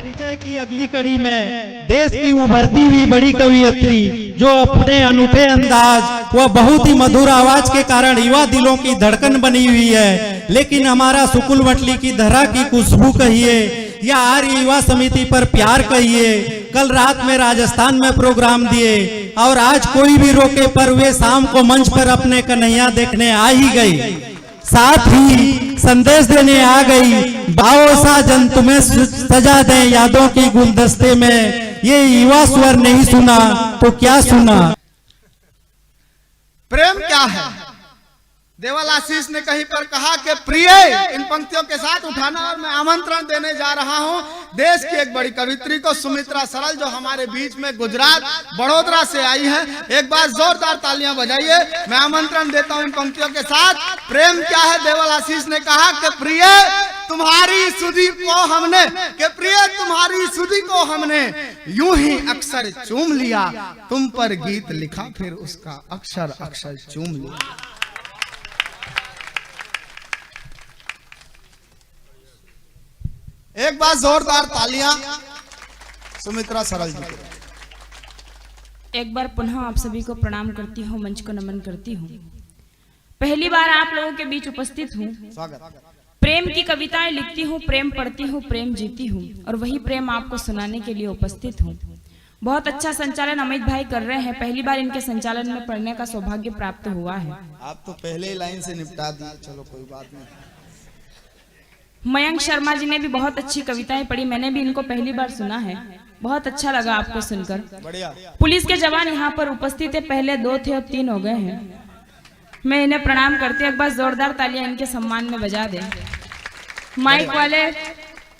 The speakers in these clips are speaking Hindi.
परिचय की अगली कड़ी में देश की उभरती हुई बड़ी कवियत्री जो अपने अनूठे अंदाज व बहुत ही मधुर आवाज के कारण युवा दिलों की धड़कन बनी हुई है। लेकिन हमारा सुकुल मटली की धरा की खुशबू कहिए या आर्य युवा समिति पर प्यार कहिए, कल रात में राजस्थान में प्रोग्राम दिए और आज कोई भी रोके पर वे शाम को मंच पर अपने कन्हैया देखने आ ही गई, साथ ही संदेश देने आ गई। बाओ साजन तुम्हें सजा दें यादों की गुलदस्ते में, ये युवा स्वर नहीं सुना तो क्या सुना। प्रेम क्या है? देवल आशीष ने कहीं पर कहा कि प्रिय, इन पंक्तियों के साथ उठाना और मैं आमंत्रण देने जा रहा हूं देश की एक बड़ी कवित्री को, सुमित्रा सरल, जो हमारे बीच में गुजरात बड़ोदरा से आई है। एक बार जोरदार तालियां बजाइए। मैं आमंत्रण देता हूं इन पंक्तियों के साथ। प्रेम क्या है? देवल आशीष ने कहा कि प्रिय तुम्हारी सुधि को हमने, कि प्रिय तुम्हारी सुधि को हमने यूं ही अक्सर चूम लिया, तुम पर गीत लिखा फिर उसका अक्षर अक्षर चूम लिया। एक बार जोरदार तालियां सुमित्रा सरल जी को। एक बार पुनः आप सभी को प्रणाम करती हूँ, मंच को नमन करती हूँ। पहली बार आप लोगों के बीच उपस्थित हूँ। प्रेम की कविताएं लिखती हूँ, प्रेम पढ़ती हूँ, प्रेम जीती हूँ और वही प्रेम आपको सुनाने के लिए उपस्थित हूँ। बहुत अच्छा संचालन अमित भाई कर रहे हैं। पहली बार इनके संचालन में पढ़ने का सौभाग्य प्राप्त हुआ है। आप तो पहले ही लाइन से निपटा दिए, चलो कोई बात नहीं। मयंक शर्मा जी ने भी बहुत अच्छी कविताएं पढ़ी, मैंने भी इनको पहली बार सुना है, बहुत अच्छा लगा आपको सुनकर। बढ़िया। पुलिस के जवान यहाँ पर उपस्थित है, पहले 2 थे अब 3 हो गए हैं। मैं इन्हें प्रणाम करती हूँ। एक बार जोरदार तालियां इनके सम्मान में बजा दें। माइक वाले,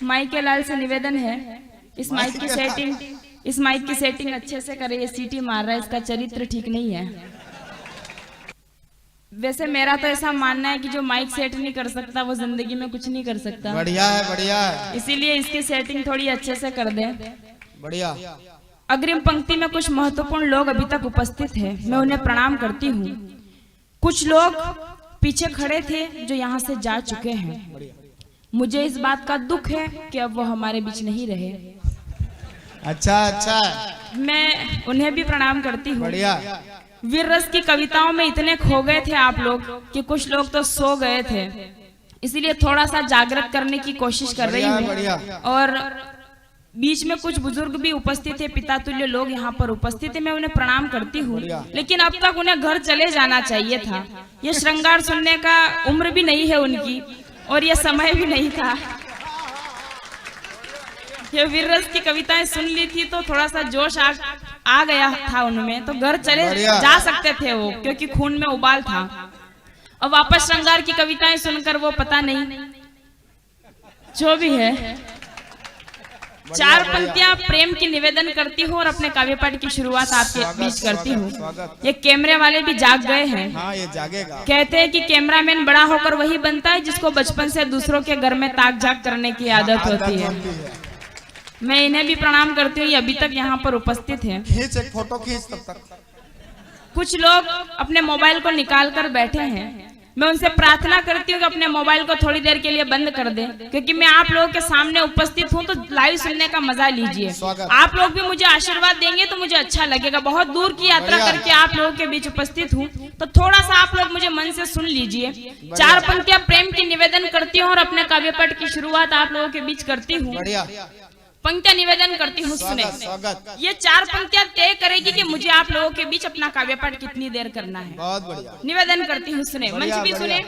माइक के लाल से निवेदन है इस माइक की सेटिंग अच्छे से करे। ये सीटी मार रहा है, इसका चरित्र ठीक नहीं है। वैसे मेरा तो ऐसा मानना है कि जो माइक सेट नहीं कर सकता वो जिंदगी में कुछ नहीं कर सकता। बढ़िया है, बढ़िया है। इसीलिए इसकी सेटिंग थोड़ी अच्छे से कर दें। बढ़िया। अग्रिम पंक्ति में कुछ महत्वपूर्ण लोग अभी तक उपस्थित हैं, मैं उन्हें प्रणाम करती हूँ। कुछ लोग पीछे खड़े थे जो यहाँ से जा चुके हैं। मुझे इस बात का दुख है कि अब वो हमारे बीच नहीं रहे। अच्छा। मैं उन्हें भी प्रणाम करती हूँ। बढ़िया। वीर रस की कविताओं में इतने खो गए थे आप लोग कि कुछ लोग तो सो गए थे, इसीलिए थोड़ा सा जागृत करने की कोशिश कर रही हूँ। और बीच में कुछ बुजुर्ग भी उपस्थित थे, पिता तुल्य लोग यहाँ पर उपस्थित है, मैं उन्हें प्रणाम करती हूँ। लेकिन अब तक उन्हें घर चले जाना चाहिए था। ये श्रृंगार सुनने का उम्र भी नहीं है उनकी और ये समय भी नहीं था। ये वीर रस की कविताएं सुन ली थी तो थोड़ा सा जोश आ गया था उनमें, तो घर चले जा सकते थे वो, क्योंकि खून में उबाल था। अब वापस श्रृंगार की कविताएं सुनकर वो पता नहीं, जो भी है। 4 पंक्तियां प्रेम की निवेदन करती हूँ और अपने काव्य पाठ की शुरुआत आपके बीच करती हूँ। ये कैमरे वाले भी जाग गए हैं। हाँ, ये जागेगा। कहते हैं कि कैमरामैन बड़ा होकर वही बनता है जिसको बचपन से दूसरों के घर में ताक झाक करने की आदत होती है। मैं इन्हें भी प्रणाम करती हूँ, ये अभी तक यहाँ पर उपस्थित हैं। खींच एक फोटो खींच तब तक। कुछ लोग अपने मोबाइल को निकाल कर बैठे हैं। मैं उनसे प्रार्थना करती हूँ कि अपने मोबाइल को थोड़ी देर के लिए बंद कर दें, क्योंकि मैं आप लोगों के सामने उपस्थित हूँ तो लाइव सुनने का मजा लीजिए। आप लोग भी मुझे आशीर्वाद देंगे तो मुझे अच्छा लगेगा। बहुत दूर की यात्रा करके आप लोगों के बीच उपस्थित हूँ, तो थोड़ा सा आप लोग मुझे मन से सुन लीजिए। 4 पंक्तियां प्रेम की निवेदन करती हूँ और अपने काव्य पाठ की शुरुआत आप लोगों के बीच करती हूँ। पंक्तियां निवेदन करती हूँ, सुने। ये 4 पंक्तियां तय करेगी कि मुझे आप लोगों के बीच अपना काव्य पाठ कितनी देर करना है। बहुत बढ़िया। निवेदन करती हूँ, सुने। मंच भी सुने।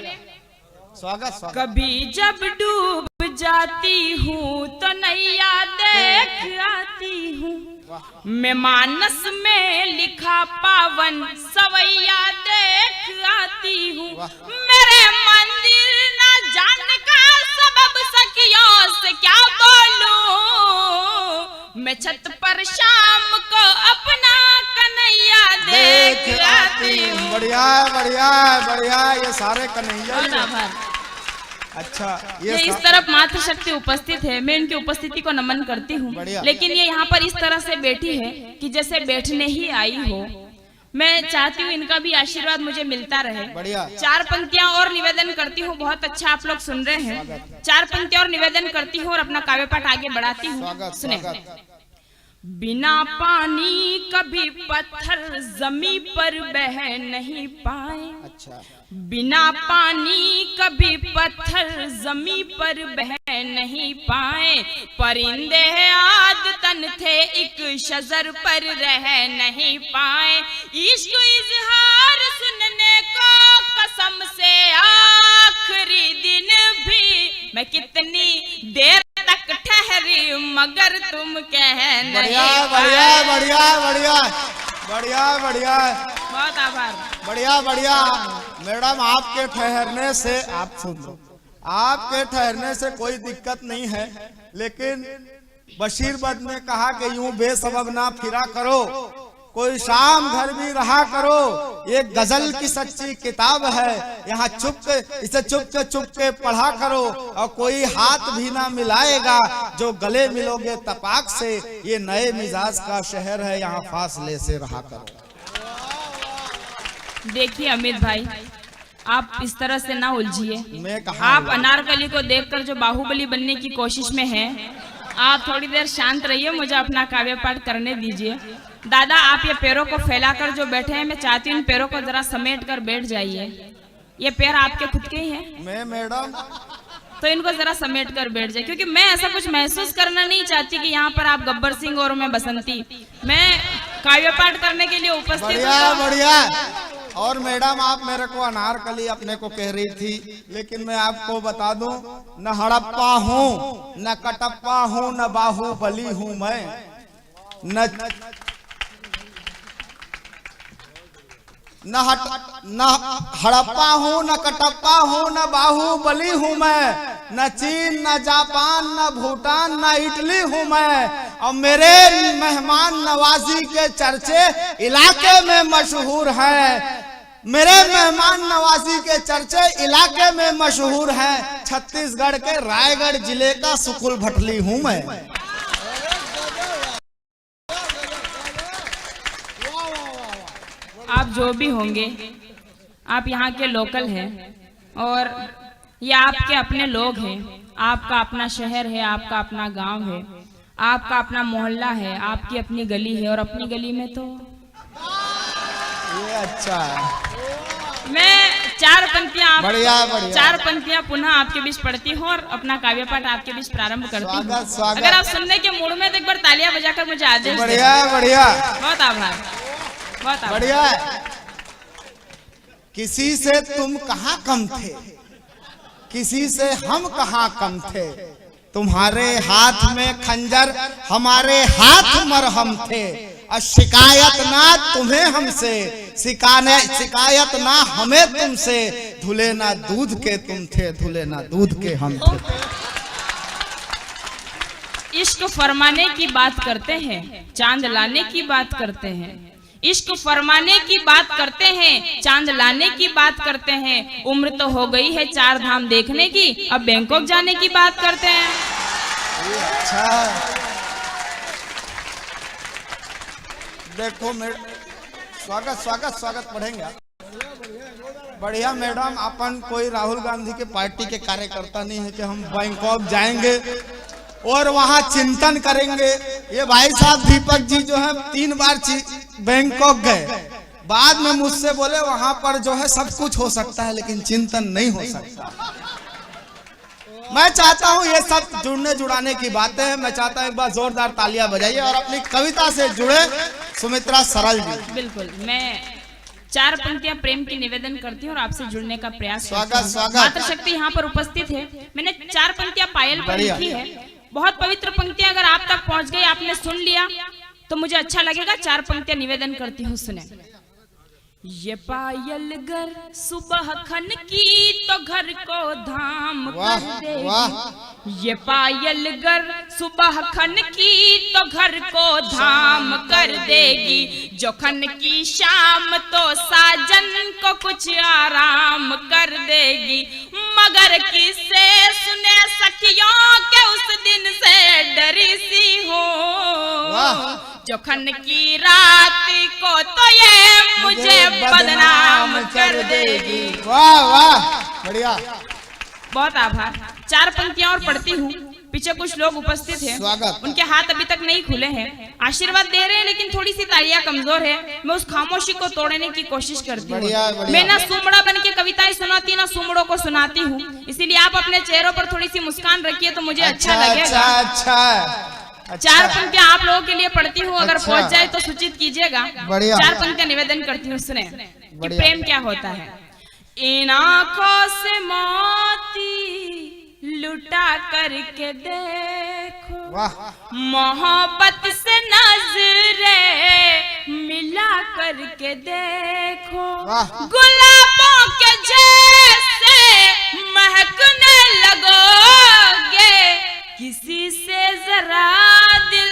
स्वागत। कभी जब डूब जाती हूँ तो नैया देख आती हूँ, मैं मानस में लिखा पावन सवैया देख आती हूँ। मेरे मंदिर न जाने का सबब सखियों से क्या बोलूं, मैं छत पर शाम को अपना कन्हैया देख आती हूँ। बढ़िया बढ़िया बढ़िया। ये सारे कन्हैया। अच्छा, ये इस तरफ मातृशक्ति उपस्थित है, मैं इनकी उपस्थिति को नमन करती हूँ। लेकिन ये यहाँ पर इस तरह से बैठी है कि जैसे बैठने ही आई हो। मैं चाहती हूँ इनका भी आशीर्वाद मुझे मिलता रहे। बढ़िया। 4 पंक्तियां और निवेदन करती हूँ। बहुत अच्छा आप लोग सुन रहे हैं। 4 पंक्तियां और निवेदन करती हूँ और अपना काव्य पाठ आगे बढ़ाती हूँ। सुने। बिना पानी कभी पत्थर जमी पर बह नहीं पाए। अच्छा। बिना पानी कभी पत्थर जमी पर बह नहीं पाए। परिंदे आदतन थे एक शजर पर रह नहीं पाए। इश्क इजहार सुनने को कसम से आखिरी दिन भी मैं कितनी देर तक ठहरी मगर तुम कह नहीं बढ़िया बढ़िया बढ़िया बढ़िया बढ़िया बढ़िया। बहुत आभार। बढ़िया बढ़िया। मैडम आपके ठहरने से, आप सुन लो, आपके ठहरने से कोई दिक्कत नहीं है, लेकिन बशीर बद ने कहा कि यूं बेसबब ना फिरा करो, कोई शाम घर भी रहा करो। ये गजल की सच्ची किताब है, यहाँ इसे चुप के पढ़ा करो और कोई हाथ भी ना मिलाएगा जो गले मिलोगे तपाक से। ये नए मिजाज का शहर है, यहाँ फासले से रहा करो। देखिए अमित भाई, आप इस तरह से ना उलझिए। मैं कहा आप अनारकली को देखकर जो बाहुबली बनने की कोशिश में हैं, आप थोड़ी देर शांत रहिए, मुझे अपना काव्य पाठ करने दीजिए। दादा आप ये पैरों को फैलाकर जो बैठे हैं, मैं चाहती हूँ इन पैरों को जरा समेट कर बैठ जाइए। ये पैर आपके खुद के ही हैं? मैं मैडम तो इनको जरा समेट कर बैठ जाए, क्योंकि मैं ऐसा कुछ महसूस करना नहीं चाहती कि यहाँ पर आप गब्बर सिंह और मैं बसंती। मैं काव्य पाठ करने के लिए उपस्थित हूँ। बढ़िया बढ़िया। और मैडम आप मेरे को अनारकली अपने को कह रही थी, लेकिन मैं आपको बता दूं, न हड़प्पा हूँ, न कटप्पा हूँ, न बाहुबली हूँ मैं, न हड़प्पा हूँ, न कटप्पा हूँ, न बाहुबली हूँ मैं, न चीन, न जापान, न भूटान, न इटली हूँ मैं। और मेरे मेहमान नवाजी के चर्चे इलाके में मशहूर हैं। मेरे मेहमान नवाजी के चर्चे इलाके में मशहूर हैं। छत्तीसगढ़ के रायगढ़ जिले का सुकुल भटली हूँ मैं। आप जो भी होंगे, आप यहाँ के लोकल हैं और ये आपके अपने लोग हैं। आपका अपना शहर है, आपका अपना गांव है, आपका अपना मोहल्ला है, आपकी अपनी गली है। और अपनी गली में तो ये अच्छा है। मैं 4 पंक्तियां बढ़िया बढ़िया। 4 पंक्तियां पुनः आपके बीच पढ़ती हूँ और अपना काव्य पाठ आपके बीच प्रारंभ करती हूँ। स्वागत स्वागत। अगर आप सुनने के मूड में तो एक बार तालियां बजाकर मुझे आदेश दें। बढ़िया बढ़िया। बहुत आभार, बहुत आभार। बढ़िया है। किसी से तुम कहाँ कम थे, किसी से हम कहाँ कम थे, तुम्हारे हाथ में खंजर हमारे हाथ मरहम थे। और शिकायत ना तुम्हें हमसे, शिकायत ना हमें तुमसे, धुले ना दूध के तुम थे, धुले ना दूध के हम थे। इश्क फरमाने की बात करते हैं, चांद लाने की बात करते हैं। इश्क फरमाने की बात करते हैं, चांद लाने की बात करते हैं। उम्र तो हो गई है 4 धाम देखने की, अब बैंकॉक जाने की बात करते हैं। अच्छा देखो मैडम, स्वागत स्वागत स्वागत पढ़ेंगे। बढ़िया मैडम, अपन कोई राहुल गांधी के पार्टी के कार्यकर्ता नहीं है कि हम बैंकॉक जाएंगे और वहां चिंतन करेंगे। ये भाई साहब दीपक जी जो है 3 बार बैंकॉक गए, बाद में मुझसे बोले वहां पर जो है सब कुछ हो सकता है लेकिन चिंतन नहीं हो सकता। मैं चाहता हूं ये सब जुड़ने जुड़ाने की बातें हैं। मैं चाहता हूं एक बार जोरदार तालियां बजाइए और अपनी कविता से जुड़े सुमित्रा सरल जी। बिल्कुल, मैं 4 पंक्तियां प्रेम की निवेदन करती हूँ और आपसे जुड़ने का प्रयास करती स्वागत हूँ। स्वागत। मातृशक्ति यहाँ पर उपस्थित है। मैंने 4 पंक्तियां पायल पर लिखी है। बहुत पवित्र पंक्तियां, अगर आप तक पहुंच गई, आपने सुन लिया तो मुझे अच्छा लगेगा। 4 पंक्तियां निवेदन करती हूँ, सुने। ये पायल गर सुबह खन की तो घर को धाम कर देगी। ये पायल गर सुबह खन की तो घर को धाम कर देगी। जो खन की शाम तो साजन को कुछ आराम कर देगी। मगर किससे सुने सखियों के उस दिन से डरी सी हो। जोखन की रात को तो ये मुझे बदनाम कर देगी। वाह वाह, बढ़िया, बहुत आभार। 4 पंक्तियां और पढ़ती हूँ। पीछे कुछ लोग उपस्थित हैं, स्वागत। उनके हाथ अभी तक नहीं खुले हैं, आशीर्वाद दे रहे हैं, लेकिन थोड़ी सी तालियां कमजोर है। मैं उस खामोशी को तोड़ने की कोशिश करती हूँ। बढ़िया, बढ़िया। मैं ना सुमड़ा बन के कविताएं सुनाती, ना सुमड़ों को सुनाती हूँ, इसीलिए आप अपने चेहरों पर थोड़ी सी मुस्कान रखिए तो मुझे अच्छा लगेगा। अच्छा, 4 पंक्तियां आप लोगों के लिए पढ़ती हूँ, अगर अच्छा। पहुंच जाए तो सूचित कीजिएगा। बढ़िया। 4 पंक्तियां निवेदन करती हूँ, सुने कि बढ़िया। प्रेम क्या होता है। इन आंखों से मोती लुटा करके देखो, वाह, मोहब्बत से नजरें मिला करके देखो, वाह। गुलाबों के जैसे महकने लगोगे, किसी से जरा दिल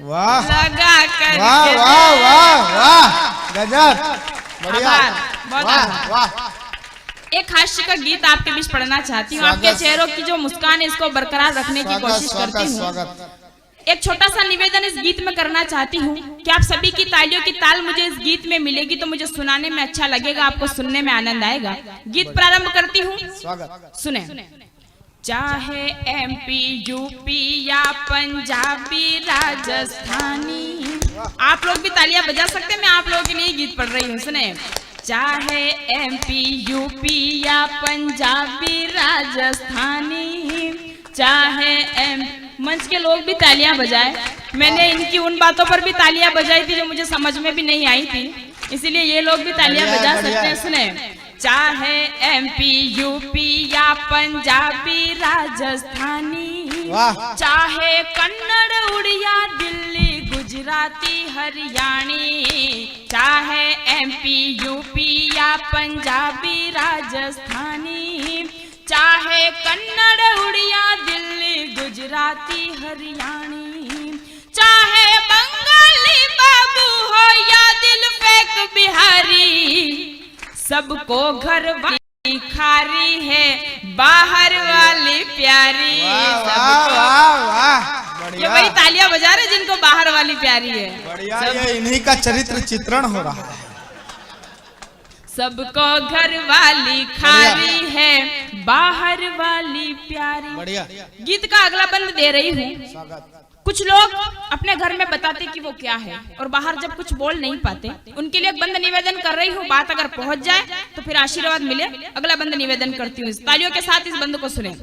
वाह, लगा करके वाह वाह वाह वाह, गजब, बढ़िया, आभार, बहुत वाह आभार। वाह। एक हास्य का गीत आपके बीच पढ़ना चाहती हूँ। आपके चेहरों की जो मुस्कान है इसको बरकरार रखने की कोशिश करती हूँ। स्वागत। एक छोटा सा निवेदन इस गीत में करना चाहती हूँ कि आप सभी की तालियों की ताल मुझे इस गीत में मिलेगी तो मुझे सुनाने में अच्छा लगेगा, आपको सुनने में आनंद आएगा। गीत प्रारंभ करती हूँ, स्वागत। सुने। चाहे MP UP या पंजाबी राजस्थानी, आप लोग भी तालियां बजा सकते हैं, मैं आप लोगों के लिए गीत पढ़ रही हूँ, सुने। चाहे MP UP या पंजाबी राजस्थानी, चाहे मंच के लोग भी तालियां बजाए। मैंने इनकी उन बातों पर भी तालियां बजाई थी जो मुझे समझ में भी नहीं आई थी, इसीलिए ये लोग भी तालियां बजा सकते हैं, सुने। चाहे MP UP या पंजाबी राजस्थानी, चाहे कन्नड़ उड़िया दिल्ली गुजराती हरियाणी, चाहे MP UP या पंजाबी राजस्थानी, चाहे कन्नड़ उड़िया दिल्ली गुजराती हरियाणी, चाहे बंगाली बाबू हो या दिल फेंक बिहारी, सबको घर वाली खारी है, बाहर वाली प्यारी। ये वही तालियां बजा रहे जिनको बाहर वाली प्यारी है। बढ़िया, ये इन्हीं का चरित्र चित्रण हो रहा है। सबको घर वाली खारी है, बाहर वाली प्यारी। बढ़िया। गीत का अगला बंद दे रही हूँ। कुछ लोग अपने घर में बताते कि वो क्या है और बाहर जब कुछ बोल नहीं पाते, उनके लिए एक बंद निवेदन कर रही हूँ। बात अगर पहुंच जाए तो फिर आशीर्वाद मिले। अगला बंद निवेदन करती हूँ, तालियों के साथ इस बंद को सुने।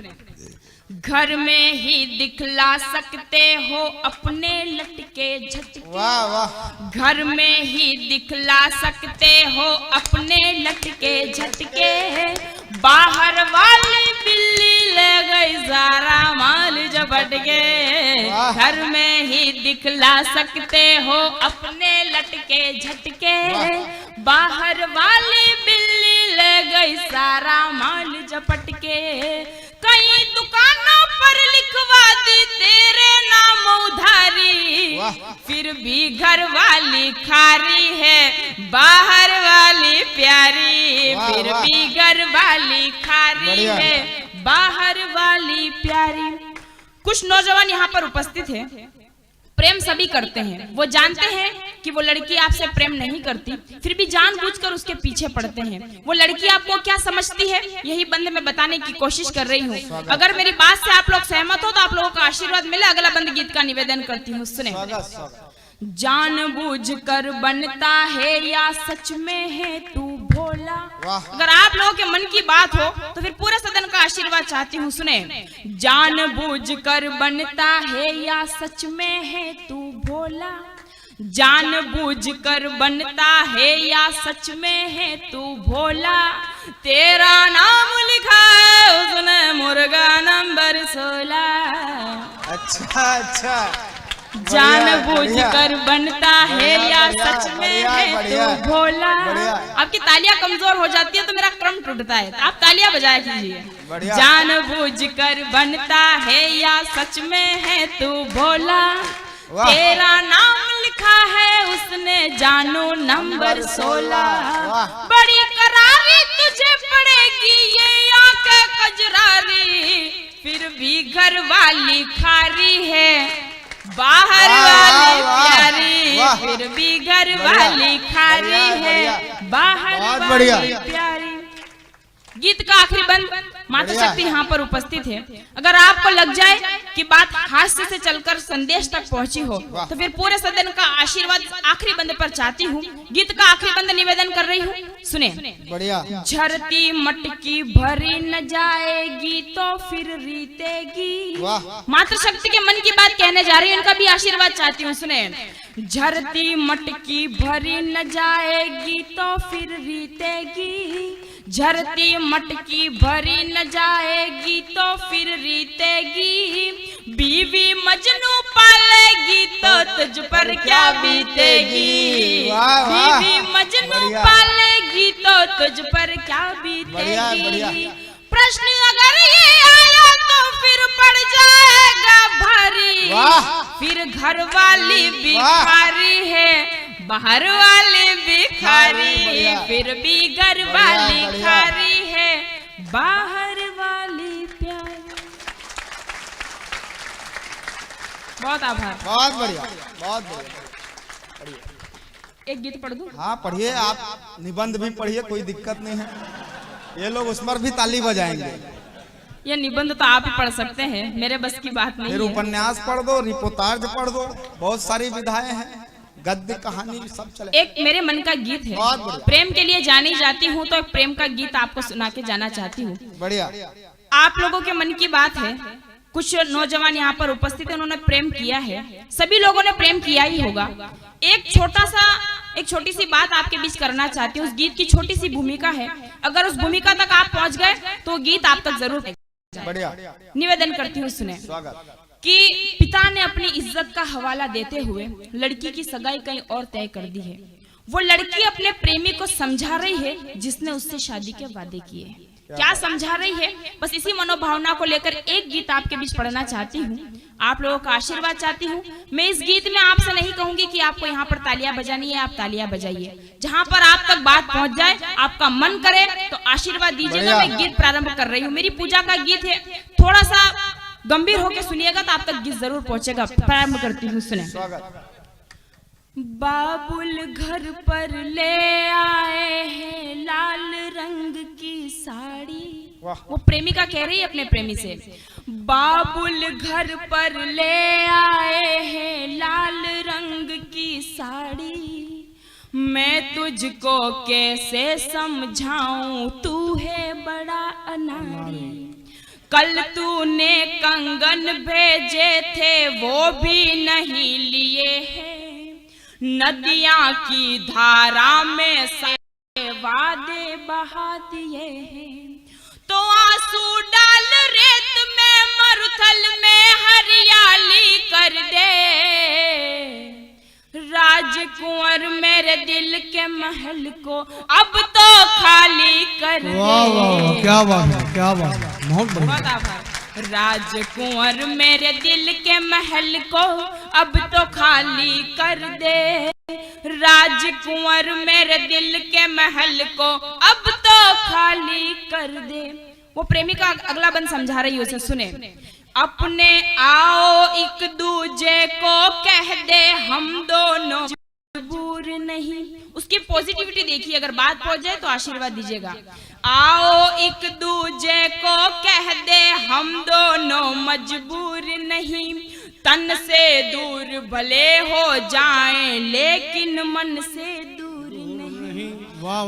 घर में ही दिखला सकते हो अपने लटके झटके, वाह वाह। घर में ही दिखला सकते हो अपने लटके झटके, बाहर वाली बिल्ली ले गई सारा माल झपट के। घर में ही दिखला सकते हो अपने लटके झटके, बाहर वाली बिल्ली ले गई सारा माल झपट के। कई दुकानों पर लिखवा दी तेरे नाम उधारी, फिर भी घर वाली खारी है, बाहर वाली प्यारी। फिर भी घर वाली खारी है, बाहर वाली प्यारी। कुछ नौजवान यहाँ पर उपस्थित हैं। प्रेम सभी करते हैं, वो जानते हैं कि वो लड़की आपसे प्रेम नहीं करती, फिर भी जानबूझकर उसके पीछे पड़ते हैं। वो लड़की आपको क्या समझती है, यही बंद में बताने की कोशिश कर रही हूँ। अगर मेरी बात से आप लोग सहमत हो तो आप लोगों का आशीर्वाद मिले। अगला बंद गीत का निवेदन करती हूँ, सुने। जानबूझकर बनता है या सच में है तू भोला। अगर आप लोगों के मन की बात हो तो फिर पूरे सदन का आशीर्वाद चाहती हूँ, सुने। जानबूझकर बनता है या सच में है तू भोला, जानबूझकर बनता है या सच में है तू भोला, तेरा नाम लिखा है उसने मुर्गा नंबर 16। अच्छा अच्छा। जानबूझकर बनता है या सच में है तू भोला। आपकी तालियां कमजोर हो जाती है तो मेरा क्रम टूटता है, आप तालियां बजाया कीजिए। जानबूझकर बनता है या सच में है तू भोला, तेरा नाम लिखा है उसने जानू नंबर 16। बड़ी करारी तुझे पड़ेगी ये आंखें कजरारी, फिर भी घर वाली खारी है, बाहर वाली प्यारी। फिर भी घर वाली खारी है, बाहर बहुत वाली बढ़िया। प्यारी। गीत का आखिरी बंद माता शक्ति यहाँ पर उपस्थित है। अगर आपको लग जाए कि बात हास्य से चलकर संदेश तक पहुंची हो तो फिर पूरे सदन का आशीर्वाद आखिरी बंद पर चाहती हूँ। गीत का आखिरी बंद निवेदन कर रही हूँ, सुने। बढ़िया। झरती मटकी भरी न जाएगी तो फिर रीतेगी। वाह। मातृ शक्ति के मन की बात कहने जा रही हूँ, इनका भी आशीर्वाद चाहती हूँ, सुने। झरती मटकी भरी न जाएगी तो फिर रीतेगी, झरती मटकी भरी न जाएगी तो फिर रीतेगी, बीवी मजनू पालेगी तो तुझ पर क्या बीतेगी, वाह, वाह। बीवी मजनू बढ़िया। पालेगी तो तुझ पर क्या बढ़िया, बढ़िया। बीतेगी। प्रश्न अगर ये आया तो फिर पड़ जाएगा भारी, वाह। फिर घर वाली भिखारी है, बाहर वाली भिखारी, बढ़िया। फिर भी घर वाली बढ़िया। खारी है, बाहर वाली प्यारी। बहुत आभार। बहुत बढ़िया, बहुत बढ़िया। एक गीत पढ़ दूं? हाँ पढ़िए, आप निबंध भी पढ़िए, कोई दिक्कत नहीं है। ये लोग उस पर भी ताली बजाएंगे। ये निबंध तो आप ही पढ़ सकते हैं, मेरे बस की बात फिर नहीं है। उपन्यास पढ़ दो, रिपोर्टाज पढ़ दो, बहुत सारी विधाएं हैं, गद्य कहानी सब चले। एक मेरे मन का गीत है, बहुत बढ़िया। प्रेम के लिए जानी जाती हूँ, तो एक प्रेम का गीत आपको सुना के जाना चाहती हूँ। बढ़िया। आप लोगों के मन की बात है, कुछ नौजवान यहाँ पर उपस्थित हैं, उन्होंने प्रेम किया है, सभी लोगों ने प्रेम किया ही होगा। एक छोटी सी बात आपके बीच करना चाहती हूँ। उस गीत की छोटी सी भूमिका है, अगर उस भूमिका तक आप पहुंच गए तो गीत आप तक जरूर पहुंचेगा। बढ़िया। निवेदन करती हूँ, सुने। स्वागत। कि पिता ने अपनी इज्जत का हवाला देते हुए लड़की की सगाई कहीं और तय कर दी है। वो लड़की अपने प्रेमी को समझा रही है जिसने उससे शादी के वादे किए। क्या समझा रही है, बस इसी मनोभावना को लेकर एक गीत आपके बीच पढ़ना चाहती हूँ। आप लोगों का आशीर्वाद चाहती हूँ। मैं इस गीत में आपसे नहीं कहूंगी कि आपको यहाँ पर तालियां बजानी है, आप तालियां बजाइए। जहाँ पर आप तक बात पहुंच जाए, आपका मन करे तो आशीर्वाद दीजिएगा। मैं गीत प्रारंभ कर रही हूँ, मेरी पूजा का गीत है, थोड़ा सा गंभीर होकर सुनिएगा तो आप तक गीत जरूर पहुंचेगा। प्रारंभ करती हूँ, सुने। बाबुल घर पर ले आए हैं लाल रंग की साड़ी। वो प्रेमिका कह रही है अपने प्रेमी से, बाबुल घर पर ले आए हैं लाल रंग की साड़ी, मैं तुझको कैसे समझाऊं तू है बड़ा अनाड़ी, कल तूने कंगन भेजे थे वो भी नहीं लिए हैं, नदियां की धारा में सारे वादे बहा दिए हैं, तो आंसू डाल रेत में मरुथल में हरियाली कर दे, राजकुंवर मेरे दिल के महल को अब तो खाली कर दे। वाह वाह, क्या बात है, क्या बात है, बहुत बढ़िया। राजकुंवर मेरे दिल के महल को अब तो खाली कर दे, राजकुंवर मेरे दिल के महल को अब तो खाली कर दे। वो प्रेमिका अगला बंद समझा रही है उसे, सुने। अपने आओ एक दूजे को कह दे हम दोनों मजबूर नहीं। उसकी पॉजिटिविटी देखिए, अगर बात पहुंच जाए तो आशीर्वाद दीजिएगा। आओ एक दूजे को कह दे हम दोनों मजबूर नहीं, तन से दूर भले हो जाएं लेकिन मन से दूर नहीं।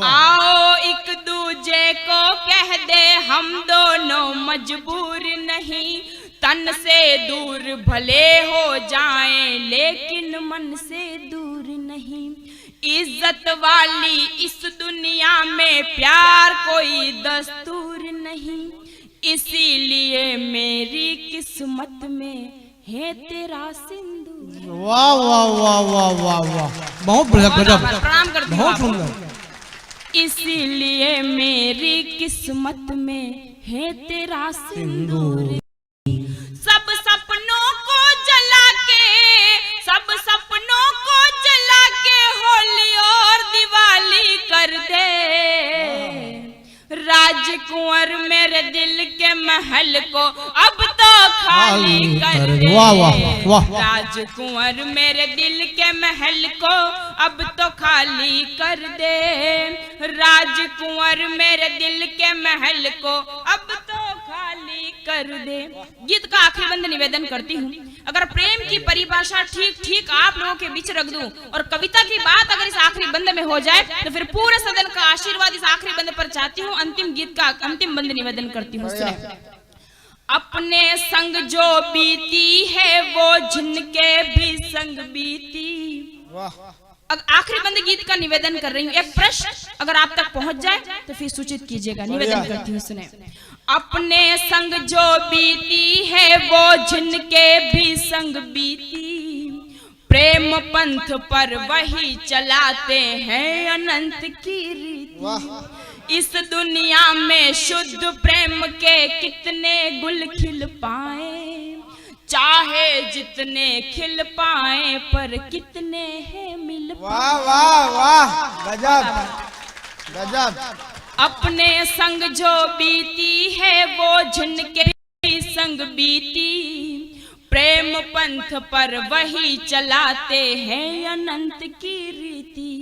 आओ एक दूजे को कह दे हम दोनों मजबूर नहीं, तन से दूर भले हो जाएं लेकिन मन से दूर नहीं। इज्जत वाली इस दुनिया में प्यार कोई दस्तूर नहीं, इसीलिए मेरी किस्मत में है तेरा सिंदूर। वाह वाह वाह वाह वाह वाह, बहुत बढ़िया, गजब, प्रणाम करती हूँ बहुत आपको। सुंदर। इसीलिए मेरी किस्मत में है तेरा सिंदूर। सब सपनों को जला के, सब सपनों को जला के होली और दिवाली कर दे, राजकुंवर मेरे दिल के महल को अब तो खाली कर दे। वाह वाह वाह। राजकुंवर मेरे दिल के महल को अब तो खाली कर दे। राजकुंवर मेरे दिल के महल को अब तो खाली कर दे। गीत का आखिरी बंद निवेदन करती हूँ, अगर प्रेम की परिभाषा ठीक ठीक आप लोगों के बीच रख दूं और कविता की बात अगर इस आखिरी बंद में हो जाए तो फिर पूरे सदन का आशीर्वाद इस आखिरी बंद पर चाहती हूँ। अंतिम गीत का अंतिम बंद निवेदन करती हूँ। अपने संग जो बीती है वो जिनके भी संग बीती। आखिरी बंद गीत का निवेदन कर रही हूँ। एक प्रश्न अगर आप तक पहुंच जाए तो फिर सूचित कीजिएगा। निवेदन करती हूँ, सुने। अपने संग जो बीती है वो जिनके भी संग बीती। प्रेम पंथ पर वही चलाते हैं अनंत की रीति। इस दुनिया में शुद्ध प्रेम के कितने गुल खिल पाए। चाहे जितने खिल पाए पर कितने हैं मिल पाए। वाह वाह वाह, गजब गजब। अपने संग जो बीती है वो जिनके भी संग बीती। प्रेम पंथ पर वही चलाते हैं अनंत की रीति।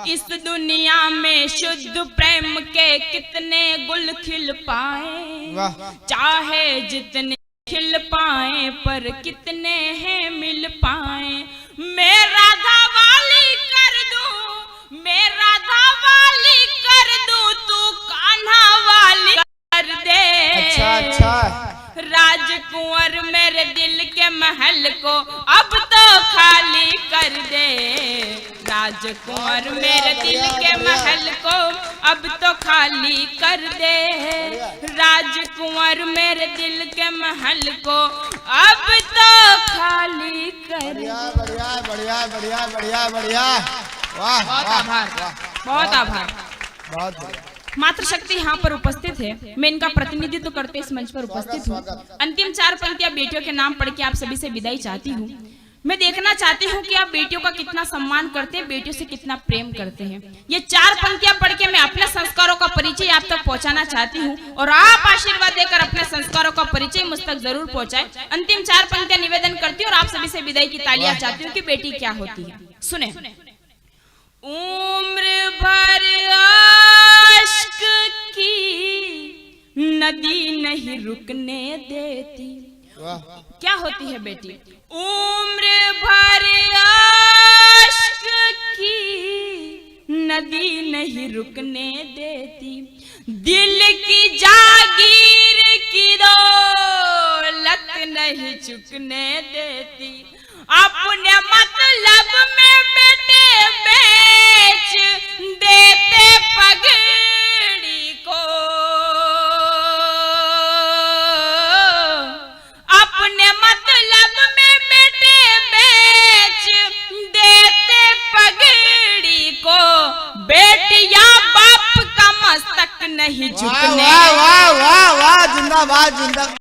इस दुनिया में शुद्ध प्रेम के कितने गुल खिल पाए। चाहे जितने खिल पाए पर कितने हैं मिल पाए। मैं राधा वाली कर दूं, मैं राधा वाली कर दूं, तू कान्हा वाली कर दे। अच्छा अच्छा। राजकुंवर मेरे दिल के महल को अब तो खाली कर दे। राजकुंवर मेरे दिल के महल को अब तो खाली कर दे। राजकुंवर मेरे दिल के महल को अब तो खाली कर दे। बढ़िया बढ़िया बढ़िया बढ़िया बढ़िया। वाह, बहुत आभार, बहुत आभार। बहुत बढ़िया। मातृशक्ति यहाँ पर उपस्थित है, मैं इनका प्रतिनिधित्व करते इस मंच पर उपस्थित हूँ। अंतिम 4 पंक्तियां बेटियों के नाम पढ़ के आप सभी से विदाई चाहती हूँ। मैं देखना चाहती हूँ कि आप बेटियों का कितना सम्मान करते हैं, बेटियों से कितना प्रेम करते हैं। ये 4 पंक्तियां पढ़ के मैं अपने संस्कारों का परिचय आप तक पहुँचाना चाहती हूँ और आप आशीर्वाद देकर अपने संस्कारों का परिचय मुझ तक जरूर पहुँचाए। अंतिम 4 पंक्तियां निवेदन करती हूँ और आप सभी से विदाई की तालियां चाहती हूँ कि बेटी क्या होती है। सुने। उम्र भर आश्क की नदी नहीं रुकने देती। क्या होती है बेटी? उम्र भर आश्क की नदी नहीं रुकने देती। दिल की जागीर की दौलत नहीं चुकने देती। अपने मतलब में बेटे बेच देते पगड़ी को। अपने मतलब में बेटे बेच देते पगड़ी को। बेटिया बाप का मस्तक नहीं झुकने। वाह वाह वाह वाह, जिंदाबाद जिंदाबाद।